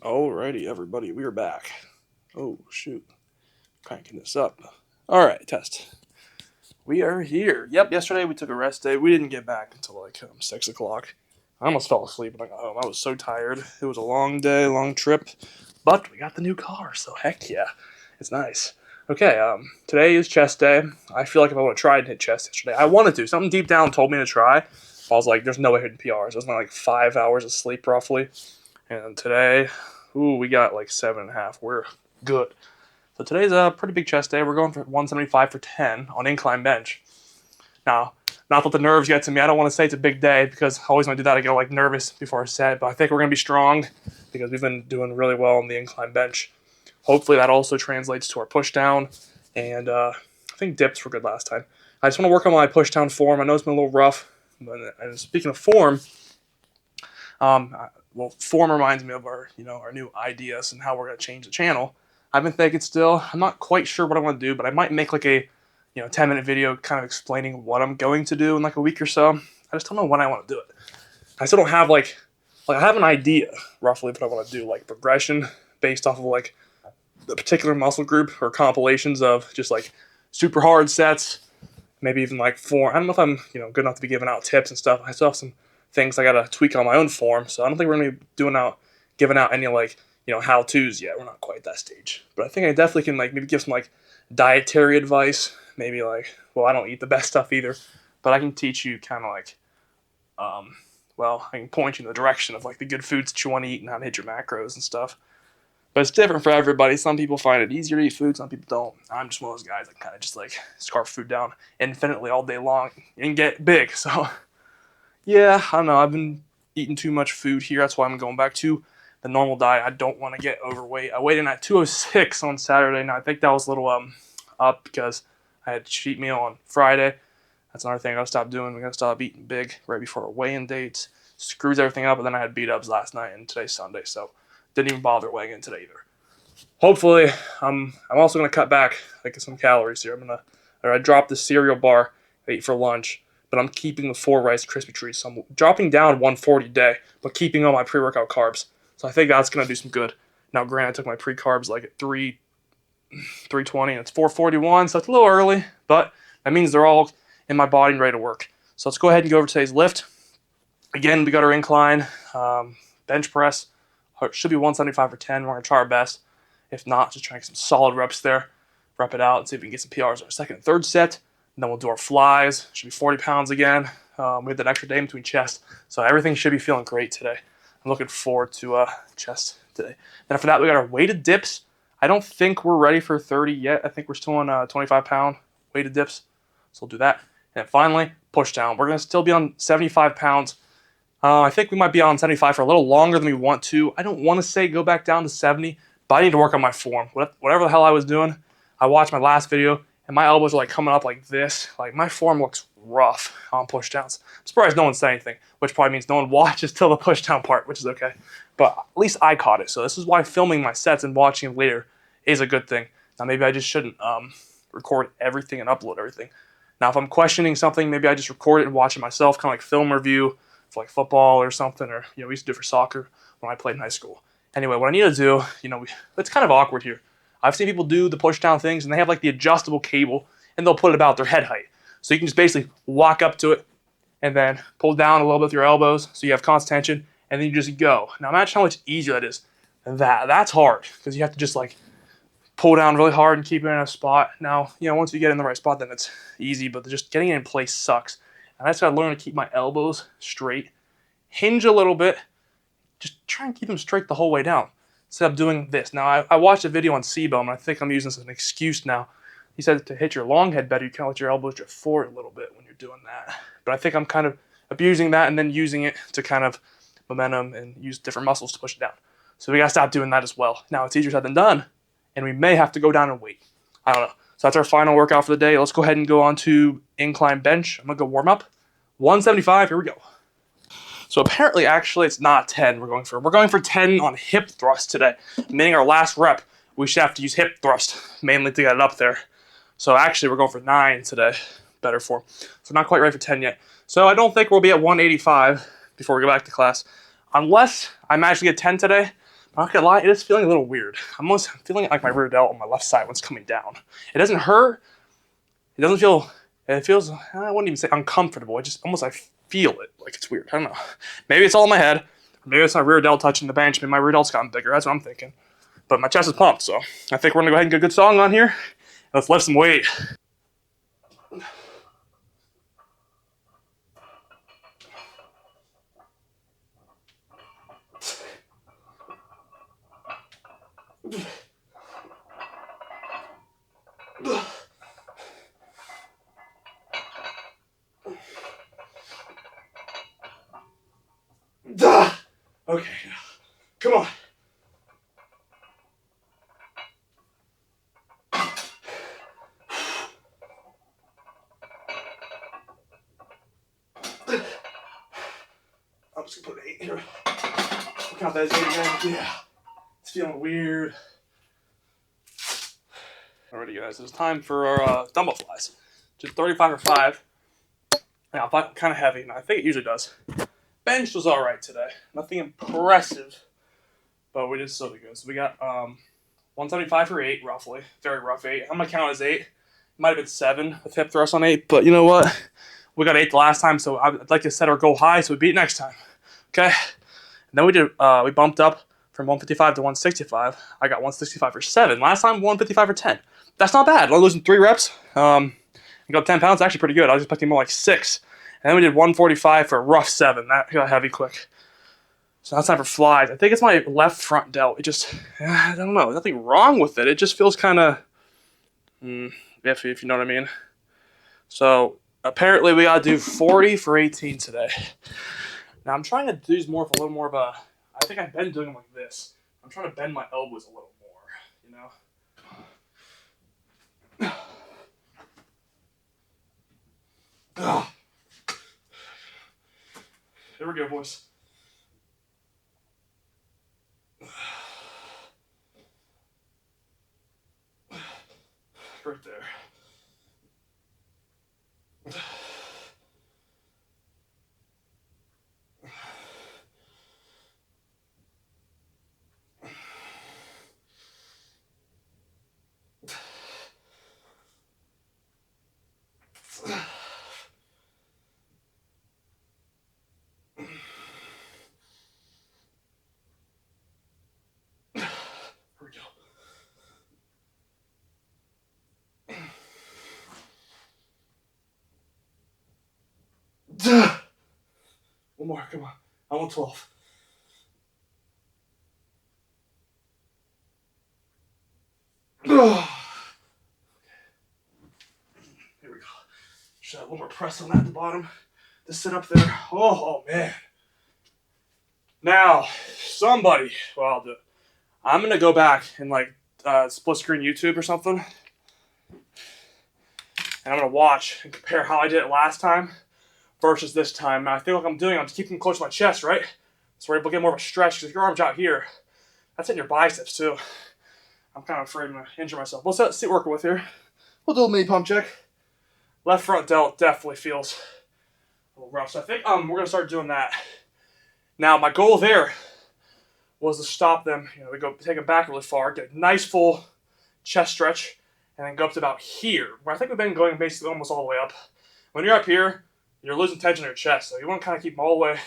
Alrighty, everybody, we are back. Oh, shoot. Cranking this up. Alright, test. We are here. Yep, yesterday we took a rest day. We didn't get back until like 6 o'clock. I almost fell asleep when I got home. I was so tired. It was a long day, long trip. But we got the new car, so heck yeah. It's nice. Okay, today is chest day. I feel like if I would have tried to hit chest yesterday, I wanted to. Something deep down told me to try. I was like, there's no way hitting PRs. It was like 5 hours of sleep roughly. And today, we got like 7.5. We're good. So today's a pretty big chest day. We're going for 175 for 10 on incline bench. Now, not that the nerves get to me. I don't want to say it's a big day because I always want to do that. I get like nervous before a set, but I think we're going to be strong because we've been doing really well on the incline bench. Hopefully that also translates to our push down. And I think dips were good last time. I just want to work on my push down form. I know it's been a little rough. And speaking of form, form reminds me of our new ideas and how we're going to change the channel. I've been thinking still. I'm not quite sure what I want to do, but I might make like a 10-minute video kind of explaining what I'm going to do in like a week or so. I just don't know when I want to do it. I still don't have like I have an idea roughly of what I want to do, like progression based off of like the particular muscle group or compilations of just like super hard sets, maybe even like form. I don't know if I'm good enough to be giving out tips and stuff. I still have some things I gotta tweak on my own form, so I don't think we're gonna be giving out any like how-tos yet. We're not quite at that stage, but I think I definitely can like maybe give some like dietary advice. Maybe like, well, I don't eat the best stuff either, but I can teach you kind of like, I can point you in the direction of like the good foods that you want to eat and how to hit your macros and stuff. But it's different for everybody. Some people find it easier to eat food, some people don't. I'm just one of those guys that kind of just like scarf food down infinitely all day long and get big. So yeah, I don't know. I've been eating too much food here. That's why I'm going back to the normal diet. I don't want to get overweight. I weighed in at 206 on Saturday. Now I think that was a little up because I had a cheat meal on Friday. That's another thing I gotta stop doing. We gotta stop eating big right before our weigh-in dates. Screws everything up, and then I had beat-ups last night, and today's Sunday, so didn't even bother weighing in today either. Hopefully, I'm also gonna cut back like some calories here. I dropped the cereal bar I ate for lunch, but I'm keeping the 4 Rice Krispie treats. So I'm dropping down 140 a day, but keeping all my pre-workout carbs. So I think that's gonna do some good. Now, granted, I took my pre-carbs like at 320, and it's 441, so it's a little early, but that means they're all in my body and ready to work. So let's go ahead and go over today's lift. Again, we got our incline, bench press. It should be 175 for 10. We're going to try our best. If not, just try to get some solid reps there. Rep it out and see if we can get some PRs on our second and third set. And then we'll do our flies. Should be 40 pounds again. We had that extra day in between chest. So everything should be feeling great today. I'm looking forward to chest today. Then after that, we got our weighted dips. I don't think we're ready for 30 yet. I think we're still on 25-pound weighted dips. So we'll do that. And finally, push down. We're going to still be on 75 pounds. I think we might be on 75 for a little longer than we want to. I don't want to say go back down to 70, but I need to work on my form. Whatever the hell I was doing, I watched my last video, and my elbows are like coming up like this. Like my form looks rough on push downs. I'm surprised no one said anything, which probably means no one watches till the push down part, which is okay. But at least I caught it. So this is why filming my sets and watching them later is a good thing. Now maybe I just shouldn't record everything and upload everything. Now if I'm questioning something, maybe I just record it and watch it myself, kind of like film review for like football or something, or we used to do it for soccer when I played in high school. Anyway, what I need to do, it's kind of awkward here. I've seen people do the push down things and they have like the adjustable cable and they'll put it about their head height. So you can just basically walk up to it and then pull down a little bit with your elbows so you have constant tension and then you just go. Now imagine how much easier that is. That's hard because you have to just like pull down really hard and keep it in a spot. Now, once you get in the right spot, then it's easy, but just getting it in place sucks. And I just gotta learn to keep my elbows straight, hinge a little bit, just try and keep them straight the whole way down instead of doing this. Now, I watched a video on Seabohm, and I think I'm using this as an excuse now. He said to hit your long head better, you kind of let your elbows drift forward a little bit when you're doing that. But I think I'm kind of abusing that and then using it to kind of momentum and use different muscles to push it down. So we gotta stop doing that as well. Now, it's easier said than done, and we may have to go down and weight. I don't know. So that's our final workout for the day. Let's go ahead and go on to incline bench. I'm going to go warm up. 175, here we go. So apparently, actually, it's not 10 we're going for. We're going for 10 on hip thrust today, meaning our last rep, we should have to use hip thrust, mainly to get it up there. So actually, we're going for 9 today, better form. So not quite ready for 10 yet. So I don't think we'll be at 185 before we go back to class, unless I manage to get 10 today. I'm not gonna lie, it is feeling a little weird. I'm almost feeling like my rear delt on my left side when it's coming down. It doesn't hurt. It doesn't feel. It feels. I wouldn't even say uncomfortable. It just almost I feel it. Like it's weird. I don't know. Maybe it's all in my head. Maybe it's my rear delt touching the bench. Maybe my rear delt's gotten bigger. That's what I'm thinking. But my chest is pumped, so I think we're gonna go ahead and get a good song on here. Let's lift some weight. Okay, come on. I'm just gonna put 8 here. We'll count that as 8 again. Yeah. It's feeling weird. Alrighty, guys. It's time for our dumbbell flies. Just 35 or 5. Now, kind of heavy, and I think it usually does. Bench was alright today. Nothing impressive, but we did still do good. So we got 175 for 8, roughly. Very rough 8. I'm going to count as 8. It might have been 7 with hip thrust on 8, but you know what? We got 8 the last time, so I'd like to set our goal high so we beat it next time. Okay? And then we bumped up from 155 to 165. I got 165 for 7. Last time, 155 for 10. That's not bad. Only losing 3 reps. I got 10 pounds. Actually pretty good. I was expecting more like 6. And then we did 145 for a rough 7. That got heavy quick. So now it's time for flies. I think it's my left front delt. It just, I don't know. Nothing wrong with it. It just feels kind of iffy, if you know what I mean. So apparently we got to do 40 for 18 today. Now I'm trying to do these more of a little more of a, I think I've been doing them like this. I'm trying to bend my elbows a little more, you know. Here we go, boys. Right there. Here we go. One more, come on. I want 12. Here we go. Should have one more press on that at the bottom to sit up there. Oh man. Now, somebody, well, I'll do it. I'm going to go back and like split screen YouTube or something. And I'm going to watch and compare how I did it last time versus this time. And I feel like I'm keeping close to my chest, right? So we're able to get more of a stretch because if your arm's out here, that's hitting your biceps too. I'm kind of afraid I'm going to injure myself. We'll see what we're working with here. We'll do a mini pump check. Left front delt definitely feels a little rough. So I think we're going to start doing that. Now, my goal there was to stop them. You know, we go take them back really far, get a nice full chest stretch, and then go up to about here, where I think we've been going basically almost all the way up. When you're up here, you're losing tension in your chest, so you want to kind of keep them all the way.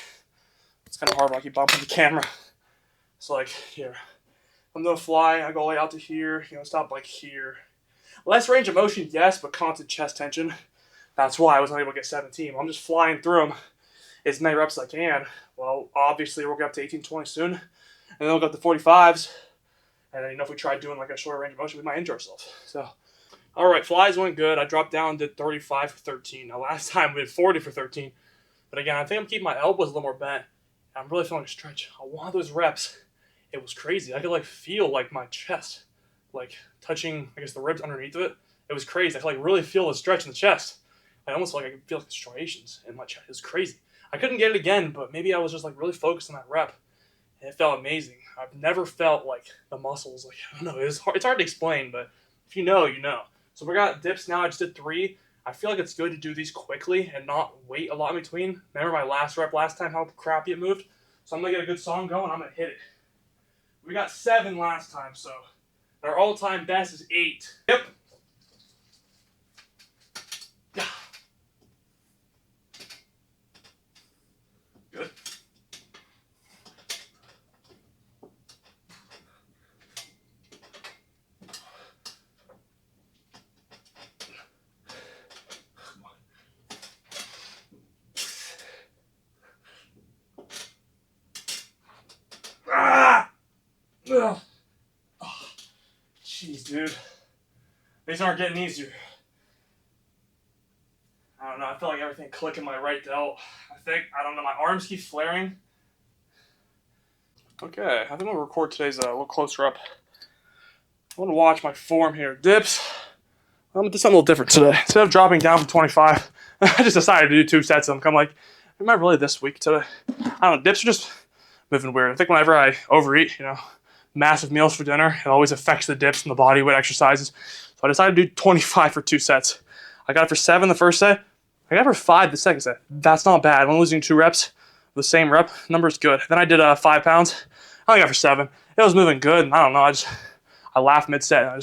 It's kind of hard when I keep bumping the camera. It's like, here. I'm doing a fly, I go all the way out to here, you know, stop like here. Less range of motion, yes, but constant chest tension. That's why I was unable to get 17. I'm just flying through them as many reps as I can. Well, obviously, we'll get up to 18, 20 soon. And then we'll go up to 45s. And then, you know, if we try doing like a shorter range of motion, we might injure ourselves. So, all right, flies went good. I dropped down to 35 for 13. Now, last time we did 40 for 13. But again, I think I'm keeping my elbows a little more bent. I'm really feeling a stretch. On one of those reps, it was crazy. I could like feel like my chest, like touching, I guess, the ribs underneath of it. It was crazy. I could like really feel the stretch in the chest. I almost felt like I could feel like striations in my chest. It was crazy. I couldn't get it again, but maybe I was just like really focused on that rep. And it felt amazing. I've never felt like the muscles, like, I don't know, it's hard to explain, but if you know, you know. So we got dips now. I just did 3. I feel like it's good to do these quickly and not wait a lot in between. Remember my last rep last time, how crappy it moved? So I'm going to get a good song going. I'm going to hit it. We got 7 last time, so our all-time best is 8. Yep. Good. Ah! Ugh. Oh, jeez, dude. These aren't getting easier. I don't know. I feel like everything clicking my right delt. I don't know. My arms keep flaring. Okay, I think we'll record today's a little closer up. I want to watch my form here. Dips. I'm going to do something a little different today. Instead of dropping down from 25, I just decided to do 2 sets of them. I'm like, am I really this weak today? I don't know. Dips are just moving weird. I think whenever I overeat, massive meals for dinner, it always affects the dips and the body weight exercises. So I decided to do 25 for 2 sets. I got it for 7 the first set. I got it for 5 the second set. That's not bad. I'm only losing 2 reps. The same rep number is good. Then I did 5 pounds. I only got it for 7. It was moving good. And I don't know. I laughed mid-set. I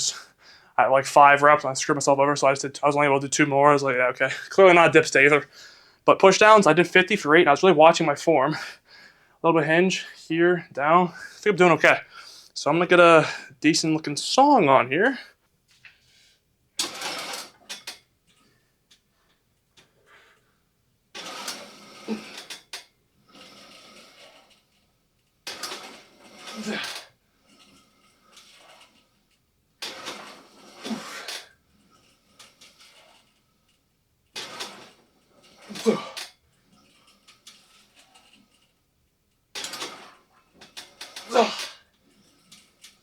had like 5 reps and I screwed myself over. So I was only able to do 2 more. I was like, yeah, okay. Clearly not a dip day either. But push downs, I did 50 for 8. And I was really watching my form. A little bit of hinge here, down. I think I'm doing okay. So I'm gonna get a decent looking song on here.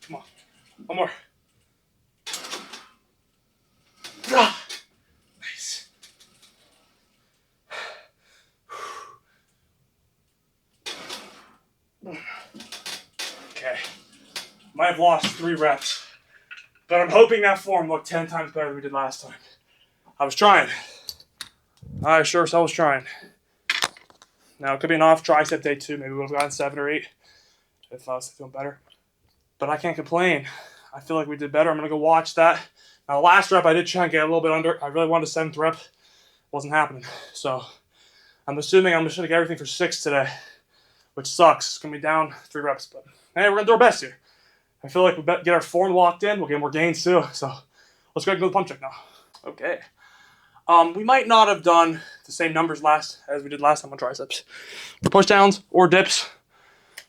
Come on, one more. Nice. Okay, might have lost 3 reps, but I'm hoping that form looked 10 times better than we did last time. I was trying. I sure as hell was trying. Now, it could be an off tricep day too. Maybe we would have gotten 7 or 8 if I was feeling better. But I can't complain. I feel like we did better. I'm going to go watch that. Now, the last rep, I did try and get a little bit under. I really wanted a 7th rep. Wasn't happening. So, I'm assuming I'm just going to get everything for 6 today, which sucks. It's going to be down 3 reps. But, hey, we're going to do our best here. I feel like we get our form locked in. We'll get more gains too. So, let's go ahead and go to the pump check now. Okay. We might not have done the same numbers as we did last time on triceps for push downs or dips.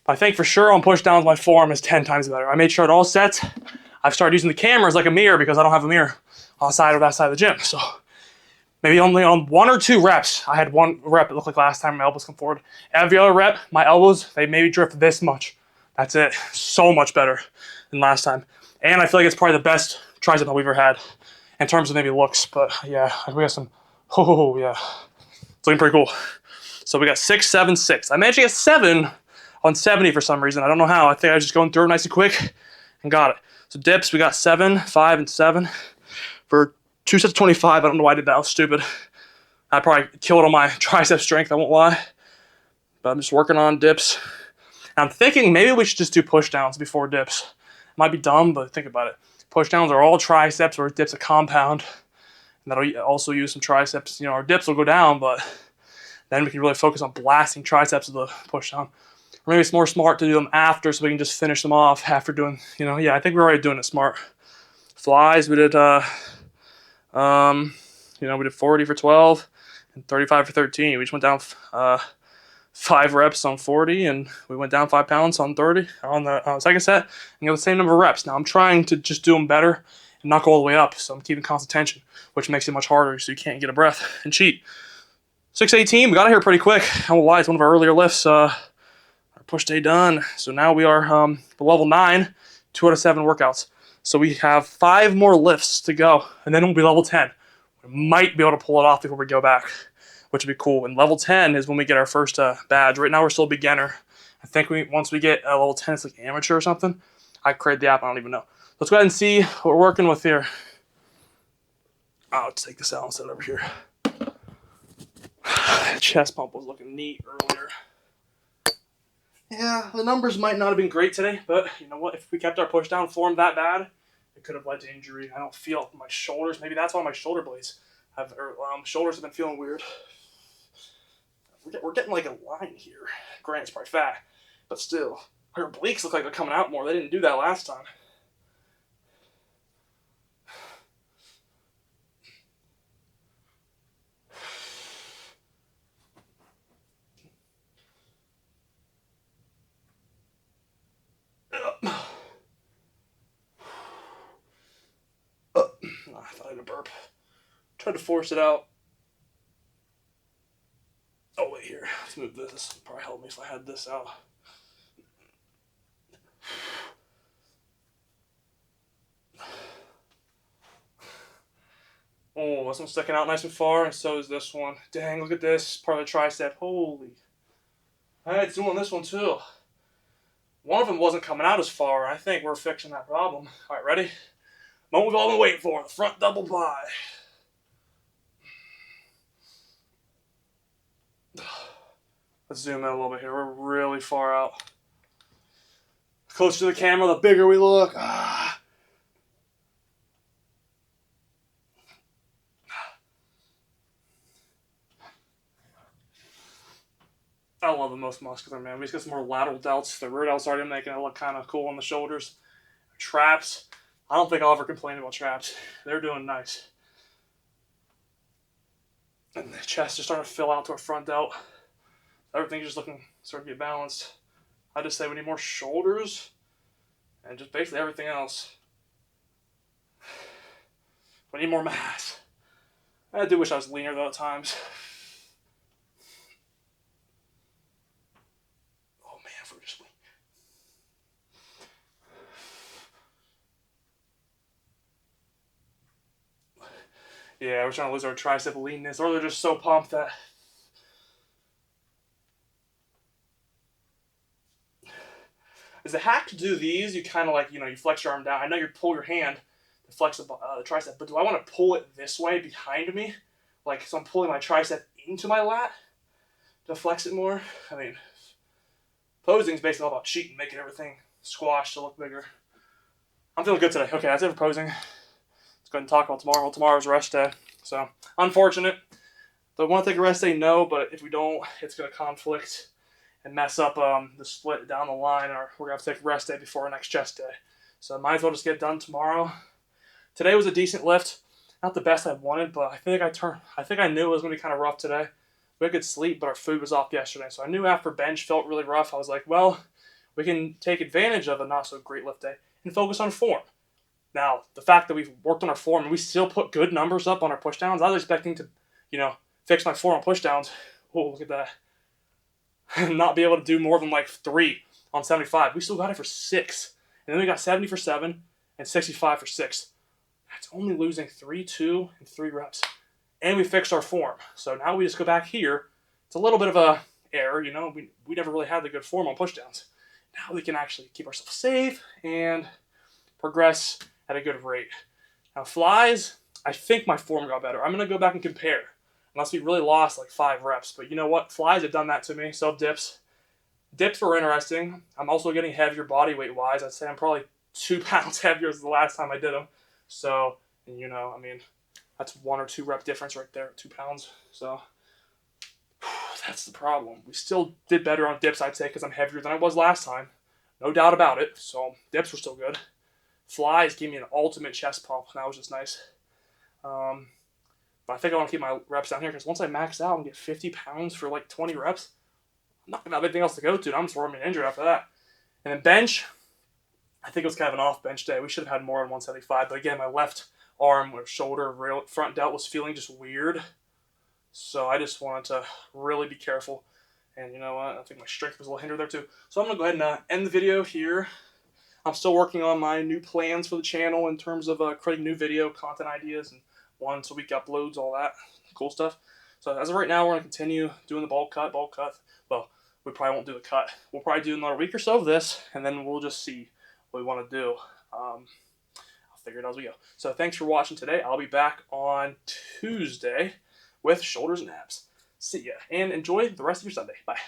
I think for sure on push downs my form is 10 times better. I made sure at all sets I've started using the camera as like a mirror because I don't have a mirror on the side or that side of the gym. So maybe only on 1 or 2 reps, I had 1 rep it looked like last time my elbows come forward. Every other rep, my elbows, they maybe drift this much. That's it. So much better than last time. And I feel like it's probably the best tricep that we've ever had in terms of maybe looks. But yeah, we got some, oh yeah, it's looking pretty cool. So we got 6, 7, 6. I managed to get 7 on 70 for some reason. I don't know how. I think I was just going through it nice and quick and got it. So dips, we got 7, 5, and 7 for 2 sets of 25. I don't know why I did that. I was stupid. I probably killed on my tricep strength, I won't lie. But I'm just working on dips. And I'm thinking maybe we should just do push downs before dips. It might be dumb, but think about it. Push downs are all triceps, or dips a compound. And that'll also use some triceps. Our dips will go down, but then we can really focus on blasting triceps with the push down. Or maybe it's more smart to do them after so we can just finish them off after doing, yeah, I think we're already doing it smart. Flies, we did, we did 40 for 12 and 35 for 13. We just went down 5 reps on 40 and we went down 5 pounds on 30 on the second set and got the same number of reps. Now I'm trying to just do them better and not go all the way up, so I'm keeping constant tension, which makes it much harder so you can't get a breath and cheat. 6:18, we got here pretty quick. I won't lie, it's one of our earlier lifts. Our push day done. So now we are level 9, 2 out of 7 workouts. So we have 5 more lifts to go, and then we'll be level 10. We might be able to pull it off before we go back, which would be cool. And level 10 is when we get our first badge. Right now we're still beginner. I think once we get level 10, it's like amateur or something. I create the app, I don't even know. Let's go ahead and see what we're working with here. I'll take this out and set it over here. Chest pump was looking neat earlier. Yeah, the numbers might not have been great today, but you know what? If we kept our push down form that bad, it could have led to injury. I don't feel my shoulders. Maybe that's why my shoulder blades have, or shoulders have been feeling weird. We're getting like a line here. Grant's probably fat, but still, her obliques look like they're coming out more. They didn't do that last time. I thought I had a burp. Tried to force it out. Oh, wait, here. Let's move this. This would probably help me if I had this out. Oh, this one's sticking out nice and far, and so is this one. Dang, look at this. Part of the tricep. Holy. It's doing this one too. One of them wasn't coming out as far. I think we're fixing that problem. All right, ready? Moment we've all been waiting for. The front double ply. Let's zoom in a little bit here. We're really far out. Closer to the camera, the bigger we look. I love the most muscular, man. We just got some more lateral delts. The rear delts already making it look kind of cool on the shoulders. Traps. I don't think I'll ever complain about traps. They're doing nice. And the chest is starting to fill out to our front delt. Everything's just looking sort of get balanced. I just say we need more shoulders and just basically everything else. We need more mass. I do wish I was leaner though at times. Oh man, if we're just lean. Yeah, we're trying to lose our tricep leanness, or they're just so pumped that. As a hack to do these, you kind of like, you flex your arm down. I know you pull your hand to flex the tricep, but do I want to pull it this way behind me? Like, so I'm pulling my tricep into my lat to flex it more? I mean, posing is basically all about cheating, making everything squash to look bigger. I'm feeling good today. Okay, that's it for posing. Let's go ahead and talk about tomorrow. Well, tomorrow's rest day. So, unfortunate. Do I want to take a rest day? No, but if we don't, it's going to conflict and mess up the split down the line, or we're going to have to take a rest day before our next chest day. So might as well just get it done tomorrow. Today was a decent lift. Not the best I wanted, but I think I knew it was going to be kind of rough today. We had good sleep, but our food was off yesterday. So I knew after bench felt really rough. I was like, well, we can take advantage of a not so great lift day and focus on form. Now, the fact that we've worked on our form and we still put good numbers up on our pushdowns, I was expecting to, fix my form on pushdowns. Oh, look at that. Not be able to do more than like 3 on 75. We still got it for 6. And then we got 70 for 7 and 65 for 6. That's only losing 3, 2, and 3 reps. And we fixed our form. So now we just go back here. It's a little bit of a error, we never really had the good form on pushdowns. Now we can actually keep ourselves safe and progress at a good rate. Now flies, I think my form got better. I'm going to go back and compare. Unless we really lost like 5 reps. But you know what? Flies have done that to me. So dips. Dips were interesting. I'm also getting heavier body weight wise. I'd say I'm probably 2 pounds heavier than the last time I did them. So, that's 1 or 2 rep difference right there, 2 pounds. So, that's the problem. We still did better on dips, I'd say, because I'm heavier than I was last time. No doubt about it. So, dips were still good. Flies gave me an ultimate chest pump. That was just nice. But I think I want to keep my reps down here because once I max out and get 50 pounds for like 20 reps, I'm not going to have anything else to go to. I'm just worried I'm injured after that. And then bench, I think it was kind of an off bench day. We should have had more on 175. But again, my left arm or shoulder, front delt was feeling just weird. So I just wanted to really be careful. And you know what? I think my strength was a little hindered there too. So I'm going to go ahead and end the video here. I'm still working on my new plans for the channel in terms of creating new video content ideas and once a week uploads, all that cool stuff. So as of right now, we're going to continue doing the bulk cut. Well, we probably won't do the cut. We'll probably do another week or so of this, and then we'll just see what we want to do. I'll figure it out as we go. So thanks for watching today. I'll be back on Tuesday with shoulders and abs. See ya, and enjoy the rest of your Sunday. Bye.